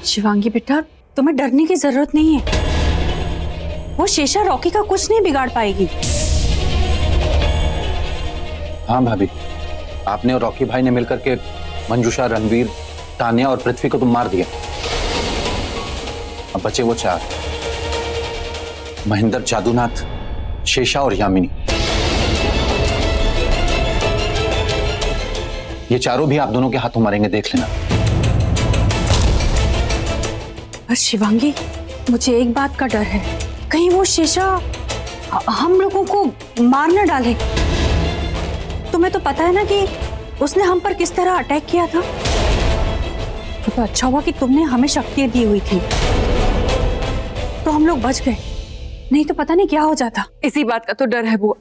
शिवांगी बेटा, तुम्हें डरने की जरूरत नहीं है। वो शेषा रॉकी का कुछ नहीं बिगाड़ पाएगी। हाँ भाभी, आपने और रॉकी भाई ने मिलकर के मंजूषा, रणवीर, तान्या और पृथ्वी को तुम मार दिया। अब बचे वो 4, महेंद्र, जादूनाथ, शेषा और यामिनी। ये चारों भी आप दोनों के हाथों मरेंगे, देख लेना। बस शिवांगी, मुझे एक बात का डर है, कहीं वो शेषा हम लोगों को मार न डाले। तुम्हें तो पता है ना कि उसने हम पर किस तरह अटैक किया था। तो अच्छा हुआ कि तुमने हमें शक्तियां दी हुई थी, तो हम लोग बच गए, नहीं तो पता नहीं क्या हो जाता। इसी बात का तो डर है बुआ।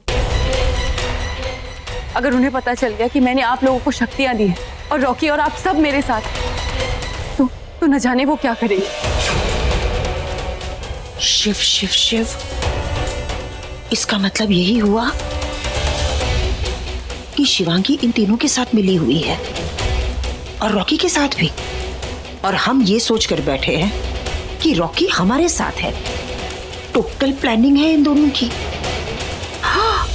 अगर उन्हें पता चल गया कि मैंने आप लोगों को शक्तियां दी हैं और रॉकी और आप सब मेरे साथ हैं, तो न जाने वो क्या करेगी। शिव शिव शिव, इसका मतलब यही हुआ कि शिवांगी इन तीनों के साथ मिली हुई है और रॉकी के साथ भी, और हम ये सोचकर बैठे हैं कि रॉकी हमारे साथ है। टोटल प्लानिंग है इन दोनों की। हाँ,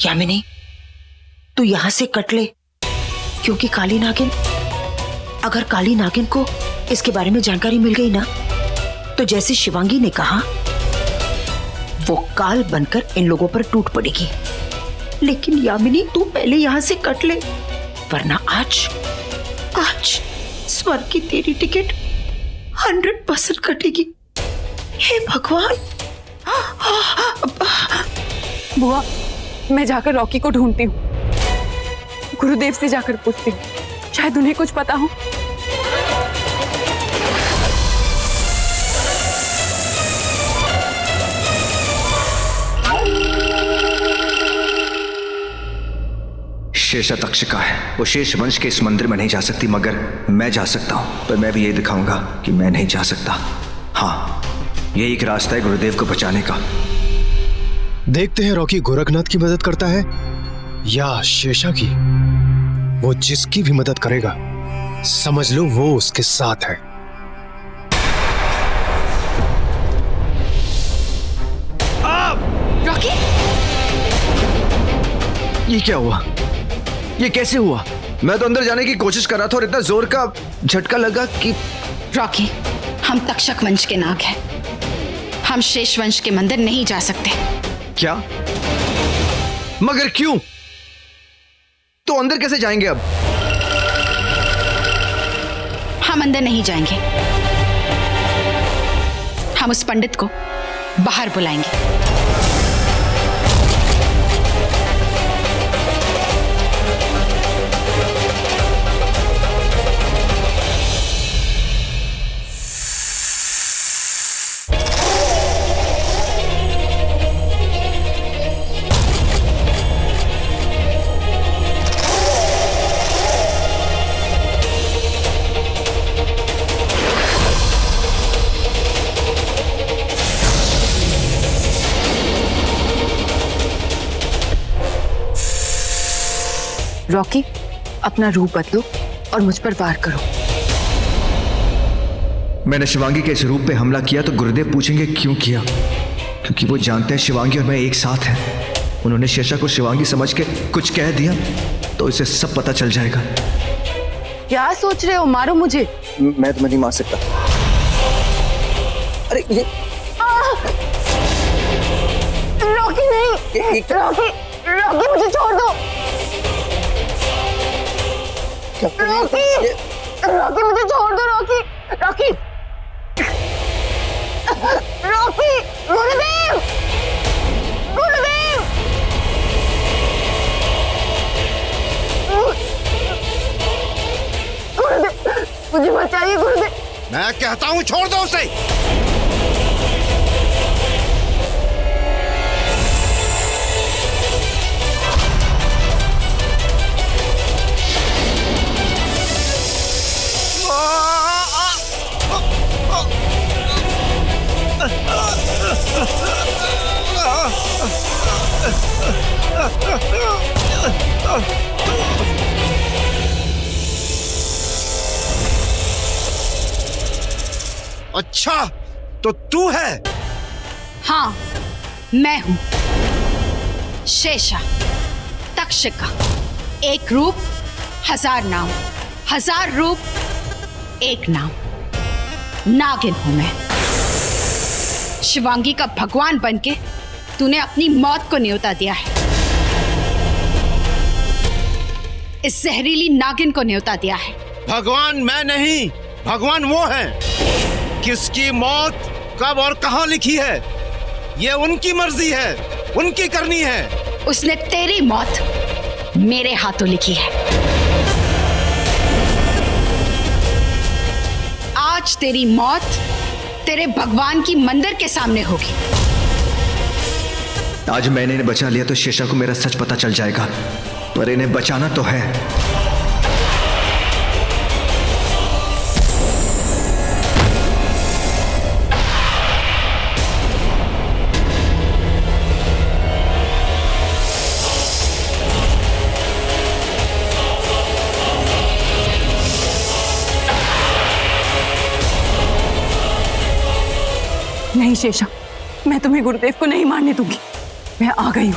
यामिनी, तू यहां से कट ले, क्योंकि काली नागिन, अगर काली नागिन को इसके बारे में जानकारी मिल गई ना, तो जैसे शिवांगी ने कहा, वो काल बनकर इन लोगों पर टूट पड़ेगी। लेकिन यामिनी, तू पहले यहां से कट ले, वरना आज स्वर्ग की तेरी टिकट 100% कटेगी। हे भगवान। बुआ, मैं जाकर रॉकी को ढूंढती हूँ, गुरुदेव से जाकर पूछती हूँ, शायद उन्हें कुछ पता हो। शेषा तक्षका है, वो शेष वंश के इस मंदिर में नहीं जा सकती, मगर मैं जा सकता हूं। पर मैं भी ये दिखाऊंगा कि मैं नहीं जा सकता। हाँ, यही एक रास्ता है गुरुदेव को बचाने का। देखते हैं रॉकी गोरखनाथ की मदद करता है या शेषा की। वो जिसकी भी मदद करेगा, समझ लो वो उसके साथ है। रॉकी, ये क्या हुआ? ये कैसे हुआ? मैं तो अंदर जाने की कोशिश कर रहा था और इतना जोर का झटका लगा कि... रॉकी, हम तक्षक वंश के नाग हैं, हम शेष वंश के मंदिर नहीं जा सकते। क्या? मगर क्यों? तो अंदर कैसे जाएंगे अब? हम अंदर नहीं जाएंगे, हम उस पंडित को बाहर बुलाएंगे। रॉकी, अपना रूप बदलो और मुझ पर वार करो। मैंने शिवांगी के इस रूप पे हमला किया तो गुरुदेव पूछेंगे क्यों किया, क्योंकि वो जानते हैं शिवांगी और मैं एक साथ हैं। उन्होंने शेषा को शिवांगी समझ के कुछ कह दिया तो इसे सब पता चल जाएगा। क्या सोच रहे हो? मारो मुझे। मैं तुम्हें नहीं मार सकता। अरे ये रॉकी नहीं, रॉकी मुझे छोड़ दो। रॉकी मुझे छोड़ दो। रॉकी गुरुदेव, मुझे बचाइए गुरुदेव। मैं कहता हूं छोड़ दो उसे। अच्छा, तो तू है? हाँ, मैं हूं शेषा, तक्षका। एक रूप, हजार नाम, हजार रूप, एक नाम। नागिन हूं मैं। शिवांगी का भगवान बनके तूने अपनी मौत को न्योता दिया है। इस जहरीली नागिन को न्योता दिया है। भगवान मैं नहीं, भगवान वो है। किसकी मौत कब और कहां लिखी है, ये उनकी मर्जी है, उनकी करनी है। उसने तेरी मौत मेरे हाथों लिखी है। आज तेरी मौत तेरे भगवान की मंदिर के सामने होगी। आज मैंने इन्हें बचा लिया तो शेषा को मेरा सच पता चल जाएगा, पर इन्हें बचाना तो है। नहीं शेषा, मैं तुम्हें गुरुदेव को नहीं मारने दूंगी। मैं आ गई हूं।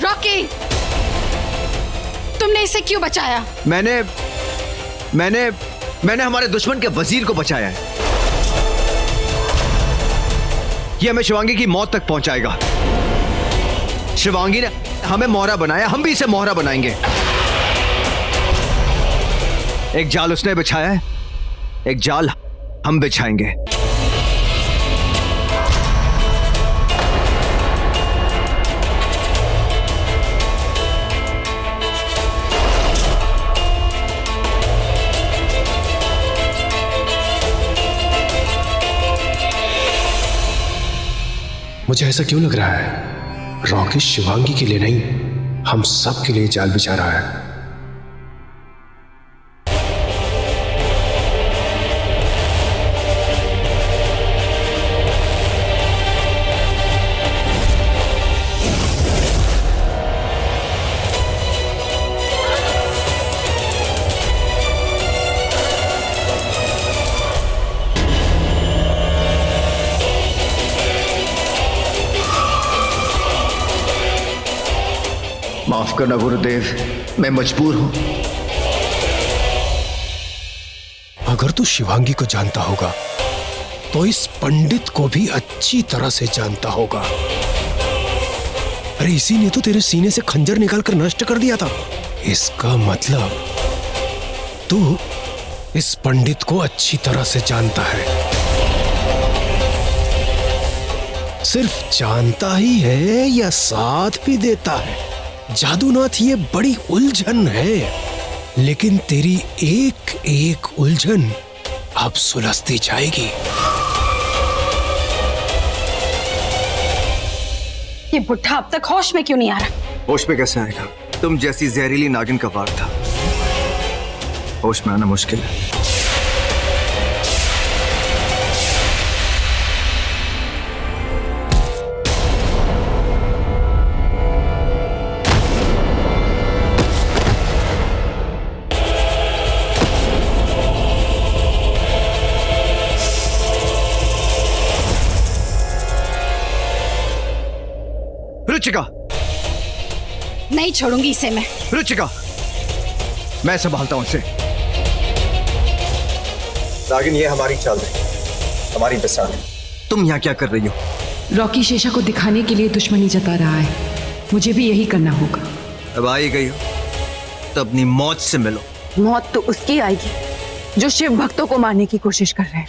रॉकी, तुमने इसे क्यों बचाया? मैंने हमारे दुश्मन के वजीर को बचाया है। ये हमें शिवांगी की मौत तक पहुंचाएगा। शिवांगी ने हमें मोहरा बनाया, हम भी इसे मोहरा बनाएंगे। एक जाल उसने बिछाया है, एक जाल हम बिछाएंगे। मुझे ऐसा क्यों लग रहा है रॉकी शिवांगी के लिए नहीं, हम सब के लिए जाल बिछा रहा है। माफ करना गुरुदेव, मैं मजबूर हूं। अगर तू शिवांगी को जानता होगा तो इस पंडित को भी अच्छी तरह से जानता होगा। अरे इसी ने तो तेरे सीने से खंजर निकालकर नष्ट कर दिया था। इसका मतलब तू इस पंडित को अच्छी तरह से जानता है। सिर्फ जानता ही है या साथ भी देता है? जादूनाथ, ये बड़ी उलझन है, लेकिन तेरी एक एक उलझन अब सुलझती जाएगी। ये बुढ़ा अब तक होश में क्यों नहीं आ रहा? होश में कैसे आएगा? तुम जैसी जहरीली नागिन का वार था, होश में आना मुश्किल है। रुचिका, नहीं छोड़ूंगी इसे मैं। रुचिका, मैं संभालता हूं इसे। नागिन, ये हमारी चाल है, हमारी मिसाल है। तुम यहाँ क्या कर रही हो? रॉकी शेषा को दिखाने के लिए दुश्मनी जता रहा है, मुझे भी यही करना होगा। अब आई गई हो तो अपनी मौत से मिलो। मौत तो उसकी आएगी जो शिव भक्तों को मारने की कोशिश कर रहे हैं।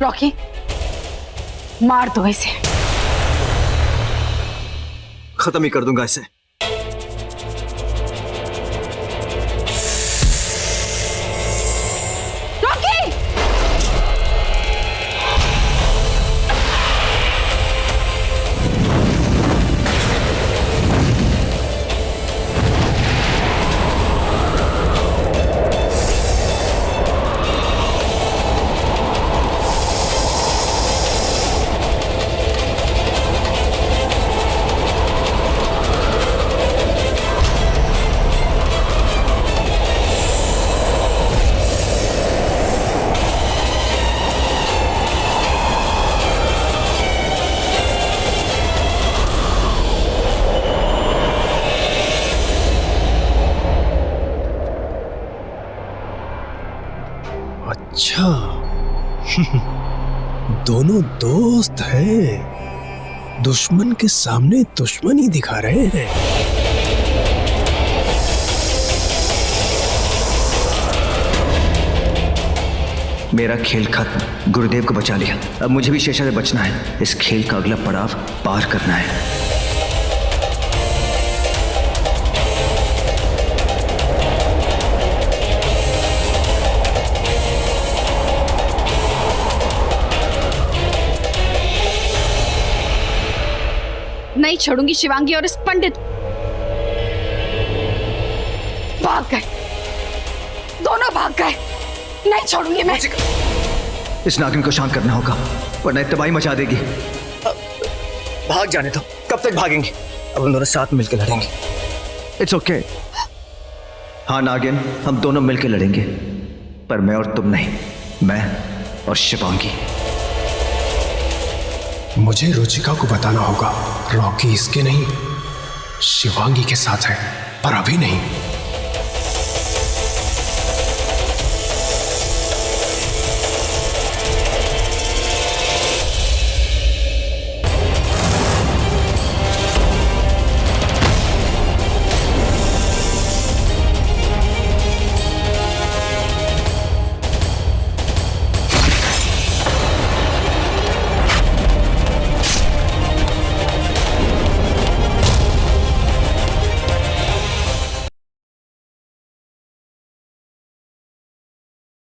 रॉकी, मार दो इसे। खत्म ही कर दूंगा इसे। रॉकी! अच्छा दोनों दोस्त हैं, दुश्मन के सामने दुश्मनी दिखा रहे हैं। मेरा खेल खत्म, गुरुदेव को बचा लिया। अब मुझे भी शेषा से बचना है। इस खेल का अगला पड़ाव पार करना है। नहीं छोड़ूंगी शिवांगी और इस पंडित। भाग गए, दोनों भाग गए। नहीं छोड़ूंगी मैं। इस नागिन को शांत करना होगा, वरना तबाही मचा देगी। भाग जाने दो। कब तक भागेंगे? अब हम दोनों साथ मिलकर लड़ेंगे। It's okay. हाँ नागिन, हम दोनों मिलकर लड़ेंगे, पर मैं और तुम नहीं, मैं और शिवांगी। मुझे रुचिका को बताना होगा, रॉकी इसके नहीं शिवांगी के साथ है, पर अभी नहीं।